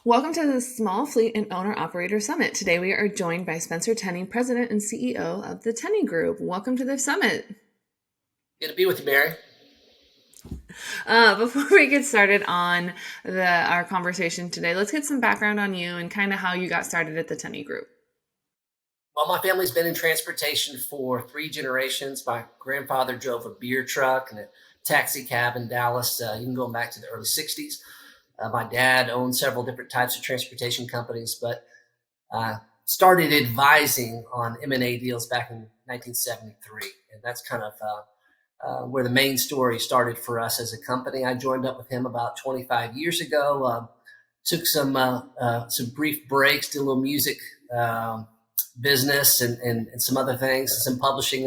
Welcome to the Small Fleet and Owner Operator Summit. Today we are joined by Spencer Tenney, President and CEO of the Tenney Group. Welcome to the summit. Good to be with you, Mary. Before we get started on our conversation today, let's get some background on you and kind of how you got started at the Tenney Group. Well, my family's been in transportation for 3 generations. My grandfather drove a beer truck and a taxi cab in Dallas, even going back to the early 60s. My dad owned several different types of transportation companies, but started advising on M&A deals back in 1973. And that's kind of where the main story started for us as a company. I joined up with him about 25 years ago. Took some brief breaks, did a little music business and some other things, and some publishing.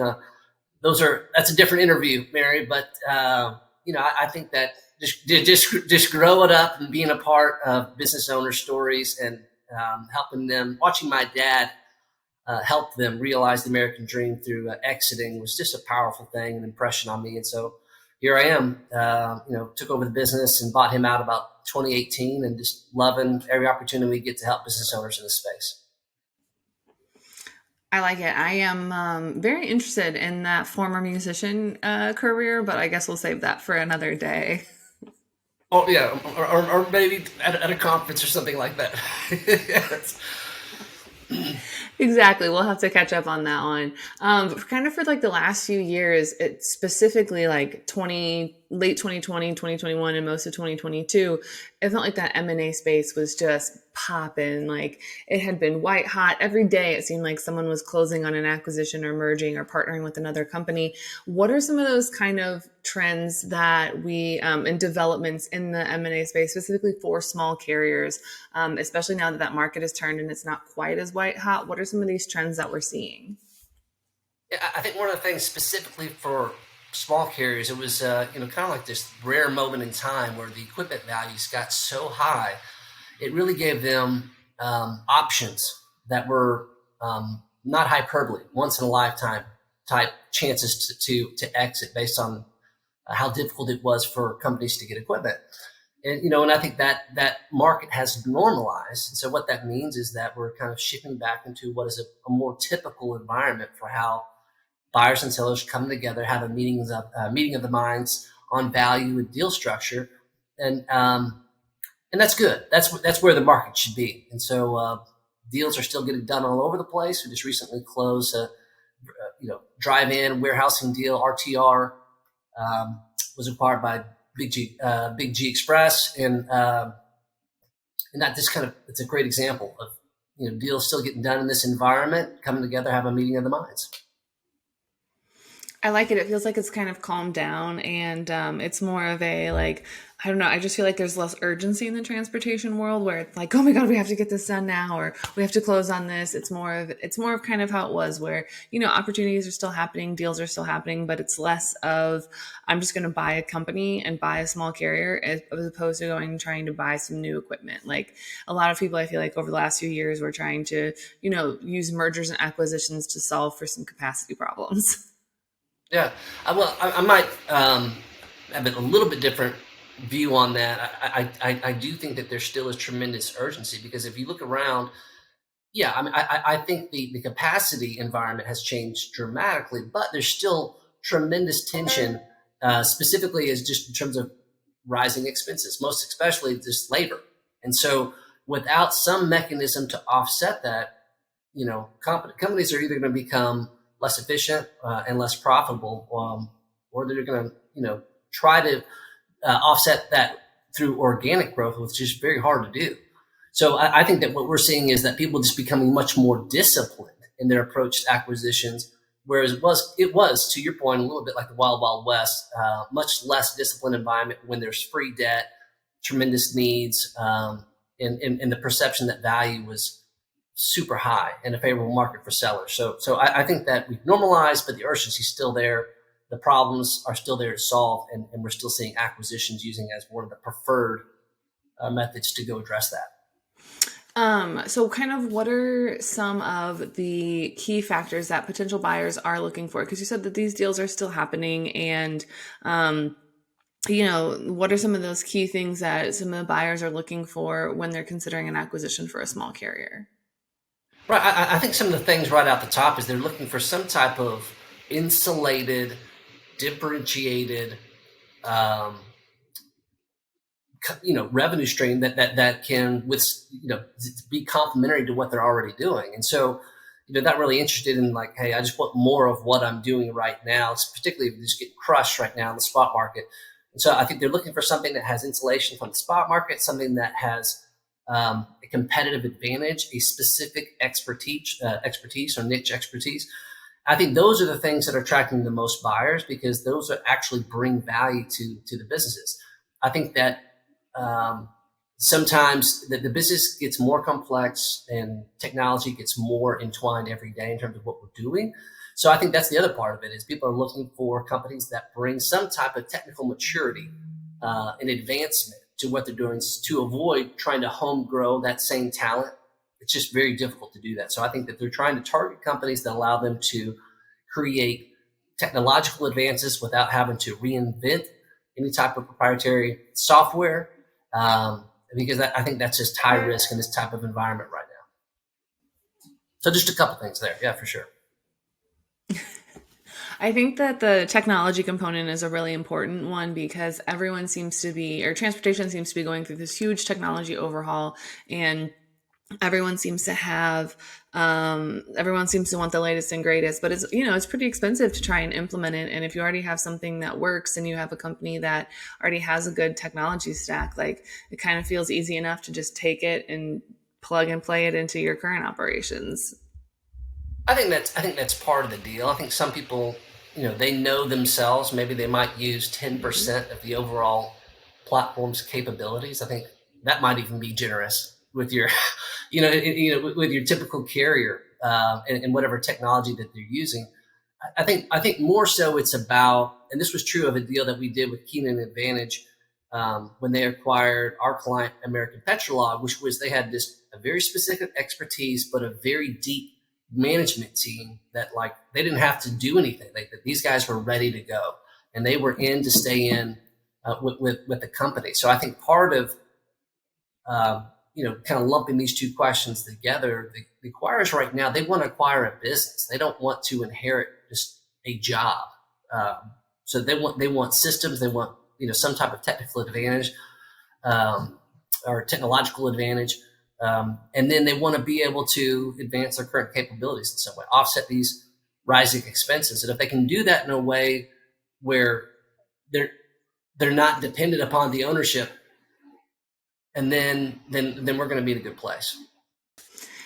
That's a different interview, Mary. But I think that just growing up and being a part of business owner stories and helping them, watching my dad help them realize the American dream through exiting was just a powerful thing, an impression on me. And so here I am, took over the business and bought him out about 2018, and just loving every opportunity we get to help business owners in this space. I like it. I am very interested in that former musician career, but I guess we'll save that for another day. Oh yeah, or maybe at a conference or something like that. Yes. Exactly. We'll have to catch up on that one. But kind of for like the last few years, it's specifically like late 2020, 2021, and most of 2022, it felt like that M&A space was just popping. Like it had been white hot every day. It seemed like someone was closing on an acquisition or merging or partnering with another company. What are some of those kind of trends that and developments in the M&A space, specifically for small carriers, especially now that that market has turned and it's not quite as white hot? What are some of these trends that we're seeing? Yeah, I think one of the things specifically for small carriers, it was kind of like this rare moment in time where the equipment values got so high, it really gave them options that were not hyperbole, once in a lifetime type chances to exit based on how difficult it was for companies to get equipment. And I think that market has normalized. And so what that means is that we're kind of shifting back into what is a more typical environment for how buyers and sellers come together, have a meeting of the minds on value and deal structure, and that's good. That's where the market should be. And so deals are still getting done all over the place. We just recently closed a drive-in warehousing deal. RTR was acquired by Big G Express, and that just kind of, it's a great example of deals still getting done in this environment, coming together, have a meeting of the minds. I like it. It feels like it's kind of calmed down and it's more of a like, I don't know. I just feel like there's less urgency in the transportation world where it's like, oh my God, we have to get this done now, or we have to close on this. It's more of kind of how it was where, opportunities are still happening, deals are still happening, but it's less of, I'm just going to buy a company and buy a small carrier as opposed to going and trying to buy some new equipment. Like a lot of people, I feel like over the last few years, were trying to, use mergers and acquisitions to solve for some capacity problems. Yeah, I might have a little bit different view on that. I do think that there still is tremendous urgency, because if you look around, yeah, I mean, I think the capacity environment has changed dramatically, but there's still tremendous tension, specifically as just in terms of rising expenses, most especially just labor. And so without some mechanism to offset that, companies are either going to become less efficient and less profitable, or they're going to, try to offset that through organic growth, which is very hard to do. So I think that what we're seeing is that people just becoming much more disciplined in their approach to acquisitions, whereas it was to your point a little bit like the Wild Wild West, much less disciplined environment when there's free debt, tremendous needs, and the perception that value was super high in a favorable market for sellers. So I think that we've normalized, but the urgency is still there. The problems are still there to solve, and we're still seeing acquisitions using as one of the preferred methods to go address that. So kind of what are some of the key factors that potential buyers are looking for? Because you said that these deals are still happening and what are some of those key things that some of the buyers are looking for when they're considering an acquisition for a small carrier? Right. I think some of the things right out the top is they're looking for some type of insulated, differentiated, um, revenue stream that can be complementary to what they're already doing. And so, not really interested in like, hey, I just want more of what I'm doing right now. It's particularly if you just get crushed right now in the spot market. And so I think they're looking for something that has insulation from the spot market, something that has a competitive advantage, a specific expertise or niche expertise. I think those are the things that are attracting the most buyers because those are actually bring value to the businesses. I think that um, sometimes the business gets more complex and technology gets more entwined every day in terms of what we're doing. So I think that's the other part of it is people are looking for companies that bring some type of technical maturity and advancement to what they're doing to avoid trying to home grow that same talent. It's just very difficult to do that. So I think that they're trying to target companies that allow them to create technological advances without having to reinvent any type of proprietary software, because I think that's just high risk in this type of environment right now. So just a couple things there. Yeah, for sure. I think that the technology component is a really important one because everyone seems to be, or transportation seems to be going through this huge technology overhaul, and everyone seems to have, everyone seems to want the latest and greatest, but it's pretty expensive to try and implement it. And if you already have something that works and you have a company that already has a good technology stack, like it kind of feels easy enough to just take it and plug and play it into your current operations. I think that's part of the deal. I think some people, they know themselves. Maybe they might use 10% of the overall platform's capabilities. I think that might even be generous with your, with your typical carrier and whatever technology that they're using. I think more so it's about, and this was true of a deal that we did with Keenan Advantage when they acquired our client American Petrolog, which was they had this a very specific expertise, but a very deep management team that like they didn't have to do anything. Like that these guys were ready to go, and they were in to stay in with the company. So I think part of kind of lumping these two questions together, the acquirers right now, they want to acquire a business. They don't want to inherit just a job. So they want systems. They want some type of technical advantage um, or technological advantage, and then they want to be able to advance their current capabilities in some way, offset these rising expenses. And if they can do that in a way where they're they're not dependent upon the ownership, and then we're going to be in a good place.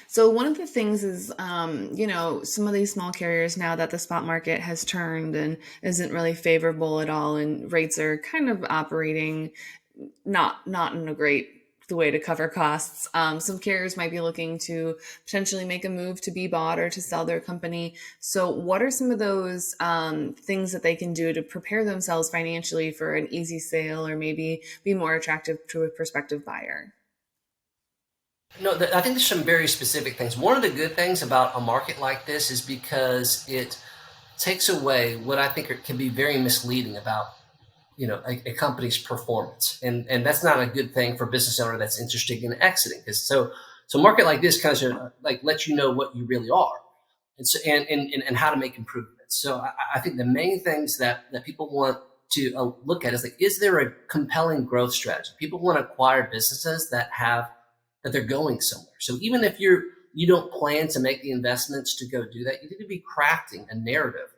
So one of the things is, some of these small carriers now that the spot market has turned and isn't really favorable at all, and rates are kind of operating not in a great the way to cover costs. Some carriers might be looking to potentially make a move to be bought or to sell their company. So, what are some of those things that they can do to prepare themselves financially for an easy sale or maybe be more attractive to a prospective buyer? No, I think there's some very specific things. One of the good things about a market like this is because it takes away what I think can be very misleading about a company's performance, and that's not a good thing for a business owner that's interested in exiting. Because so a market like this kind of like lets you know what you really are, and so and how to make improvements. So I think the main things that people want to look at is like, is there a compelling growth strategy? People want to acquire businesses that they're going somewhere. So even if you don't plan to make the investments to go do that, you need to be crafting a narrative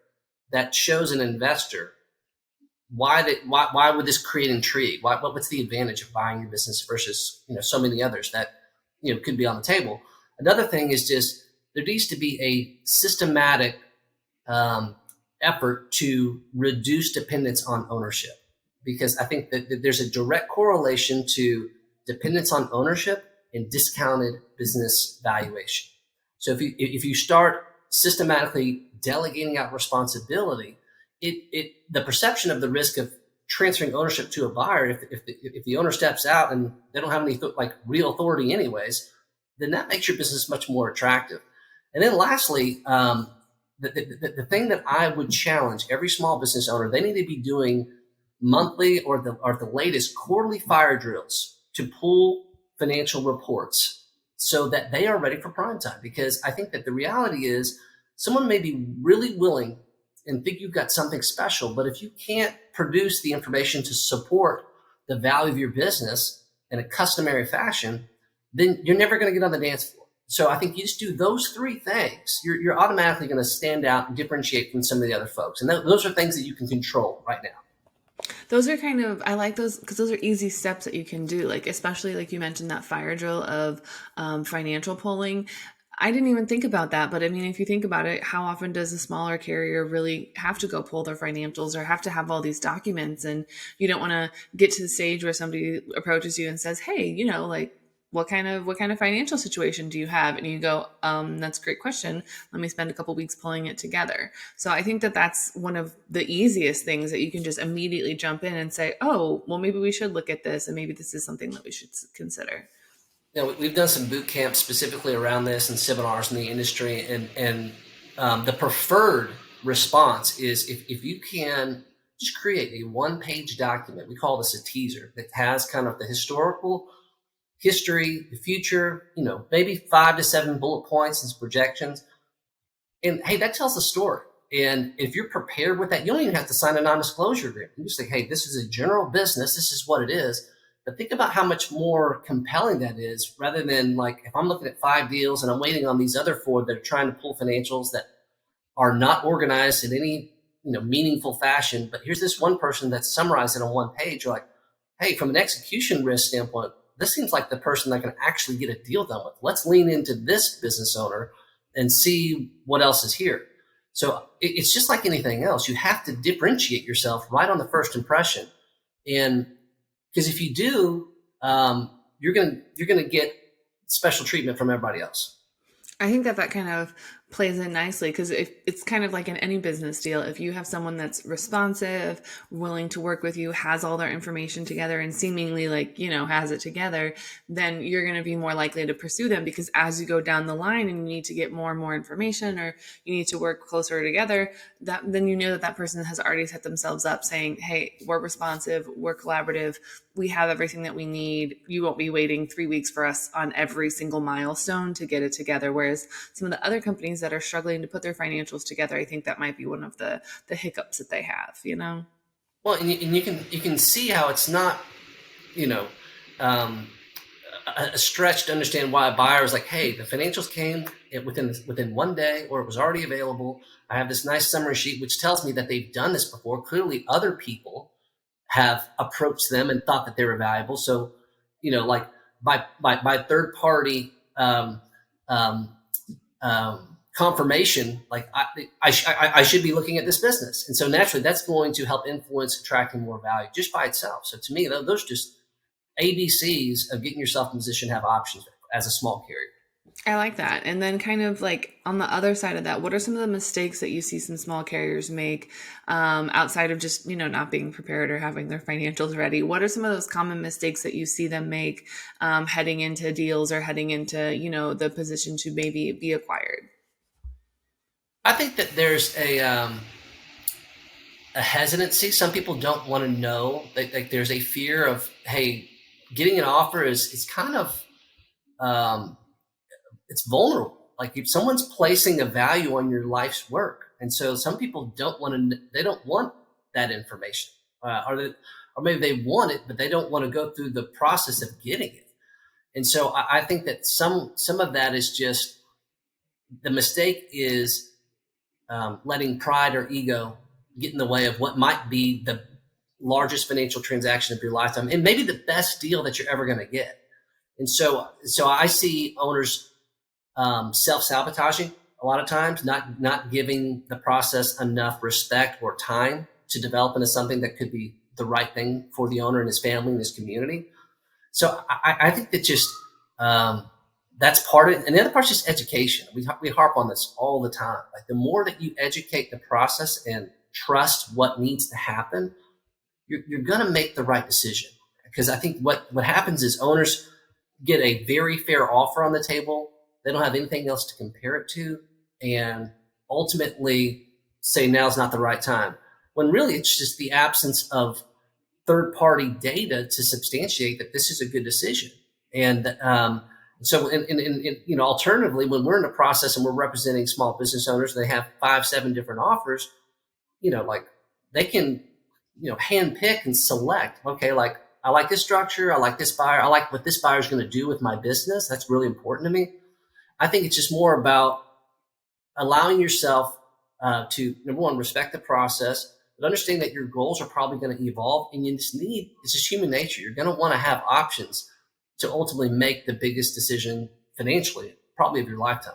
that shows an investor why would this create intrigue? What's the advantage of buying your business versus so many others that could be on the table? Another thing is just there needs to be a systematic um, effort to reduce dependence on ownership, because I think that there's a direct correlation to dependence on ownership and discounted business valuation. So if you start systematically delegating out responsibility, the perception of the risk of transferring ownership to a buyer, if the owner steps out and they don't have any like real authority anyways, then that makes your business much more attractive. And then lastly, the thing that I would challenge every small business owner, they need to be doing monthly or the latest quarterly fire drills to pull financial reports so that they are ready for prime time. Because I think that the reality is someone may be really willing and think you've got something special, but if you can't produce the information to support the value of your business in a customary fashion, then you're never going to get on the dance floor. So I think you just do those three things, you're automatically going to stand out and differentiate from some of the other folks. And those are things that you can control right now. Those are kind of, I like those because those are easy steps that you can do. Like, especially like you mentioned that fire drill of financial polling. I didn't even think about that. But I mean, if you think about it, how often does a smaller carrier really have to go pull their financials or have to have all these documents? And you don't want to get to the stage where somebody approaches you and says, hey, like, what kind of financial situation do you have? And you go, that's a great question. Let me spend a couple weeks pulling it together. So I think that that's one of the easiest things that you can just immediately jump in and say, oh, well, maybe we should look at this, and maybe this is something that we should consider. We've done some boot camps specifically around this and seminars in the industry, and the preferred response is if you can just create a one-page document. We call this a teaser that has kind of the historical history, the future, maybe 5 to 7 bullet points and some projections. And hey, that tells the story. And if you're prepared with that, you don't even have to sign a non-disclosure agreement. You just say, hey, this is a general business. This is what it is. But think about how much more compelling that is rather than like if I'm looking at 5 deals and I'm waiting on these other 4 that are trying to pull financials that are not organized in any meaningful fashion. But here's this one person that's summarized it on one page. You're like, hey, from an execution risk standpoint, this seems like the person that can actually get a deal done with. Let's lean into this business owner and see what else is here. So it's just like anything else. You have to differentiate yourself right on the first impression. And because if you do, you're gonna get special treatment from everybody else. I think that kind of plays in nicely because it's kind of like in any business deal. If you have someone that's responsive, willing to work with you, has all their information together and seemingly like, has it together, then you're going to be more likely to pursue them because as you go down the line and you need to get more and more information or you need to work closer together, then that person has already set themselves up saying, hey, we're responsive, we're collaborative, we have everything that we need. You won't be waiting 3 weeks for us on every single milestone to get it together. Whereas some of the other companies that are struggling to put their financials together, I think that might be one of the hiccups that they have, Well, and you can see how it's not, a stretch to understand why a buyer is like, hey, the financials came within 1 day, or it was already available. I have this nice summary sheet which tells me that they've done this before. Clearly, other people have approached them and thought that they were valuable. So, like by third party confirmation, like I should be looking at this business. And so naturally that's going to help influence attracting more value just by itself. So to me, those are just ABCs of getting yourself in position to have options as a small carrier. I like that. And then kind of like on the other side of that, what are some of the mistakes that you see some small carriers make outside of just, not being prepared or having their financials ready? What are some of those common mistakes that you see them make heading into deals or heading into, the position to maybe be acquired? I think that there's a hesitancy. Some people don't want to know. Like there's a fear of, hey, getting an offer is kind of it's vulnerable. Like if someone's placing a value on your life's work, and so some people don't want to. They don't want that information, or maybe they want it, but they don't want to go through the process of getting it. And so I think that some of that is just the mistake is letting pride or ego get in the way of what might be the largest financial transaction of your lifetime, and maybe the best deal that you're ever going to get. And so I see owners self-sabotaging a lot of times, not giving the process enough respect or time to develop into something that could be the right thing for the owner and his family and his community. So I think that just that's part of it. And the other part is just education. We harp on this all the time. Like the more that you educate the process and trust what needs to happen, you're going to make the right decision. Because I think what happens is owners get a very fair offer on the table. They don't have anything else to compare it to, and ultimately say now's not the right time. When really it's just the absence of third-party data to substantiate that this is a good decision. And so, alternatively, when we're in the process and we're representing small business owners, they have 5, 7 different offers. Like they can, hand pick and select. Okay, like I like this structure. I like this buyer. I like what this buyer is going to do with my business. That's really important to me. I think it's just more about allowing yourself to, number one, respect the process, but understand that your goals are probably going to evolve, and it's just human nature. You're going to want to have options to ultimately make the biggest decision financially, probably of your lifetime.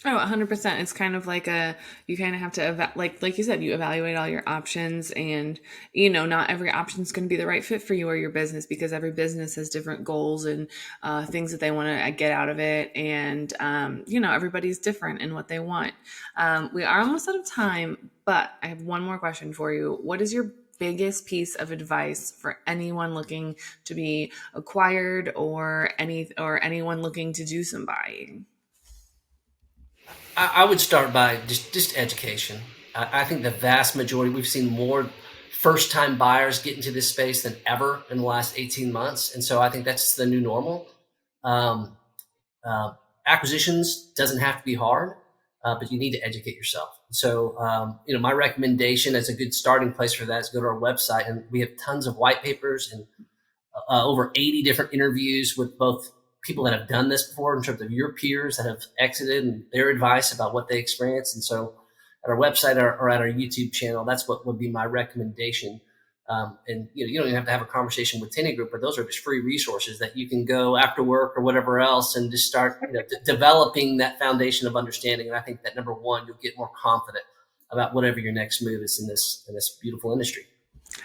Oh, 100%. It's kind of like you kind of have to, like you said, you evaluate all your options, and, not every option is going to be the right fit for you or your business, because every business has different goals and things that they want to get out of it. And, everybody's different in what they want. We are almost out of time, but I have one more question for you. What is your biggest piece of advice for anyone looking to be acquired, or anyone looking to do some buying? I would start by just education. I think the vast majority, we've seen more first time buyers get into this space than ever in the last 18 months. And so I think that's the new normal. Um, uh, Acquisitions doesn't have to be hard, but you need to educate yourself. So, my recommendation as a good starting place for that is go to our website, and we have tons of white papers and over 80 different interviews with both people that have done this before in terms of your peers that have exited and their advice about what they experienced. And so at our website or at our YouTube channel, that's what would be my recommendation. And you don't even have to have a conversation with Tenney Group, but those are just free resources that you can go after work or whatever else and just start developing that foundation of understanding. And I think that, number one, you'll get more confident about whatever your next move is in this beautiful industry.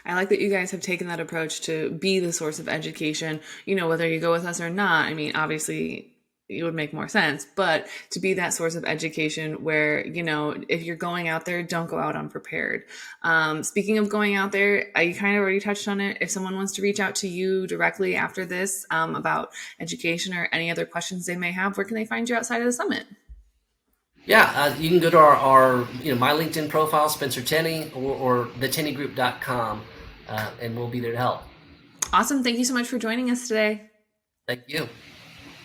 I like that you guys have taken that approach to be the source of education, whether you go with us or not. I mean, obviously, it would make more sense, but to be that source of education where, if you're going out there, don't go out unprepared. Speaking of going out there, you kind of already touched on it. If someone wants to reach out to you directly after this about education or any other questions they may have, where can they find you outside of the summit? Yeah, you can go to our my LinkedIn profile, Spencer Tenney, or thetennygroup.com, and we'll be there to help. Awesome. Thank you so much for joining us today. Thank you.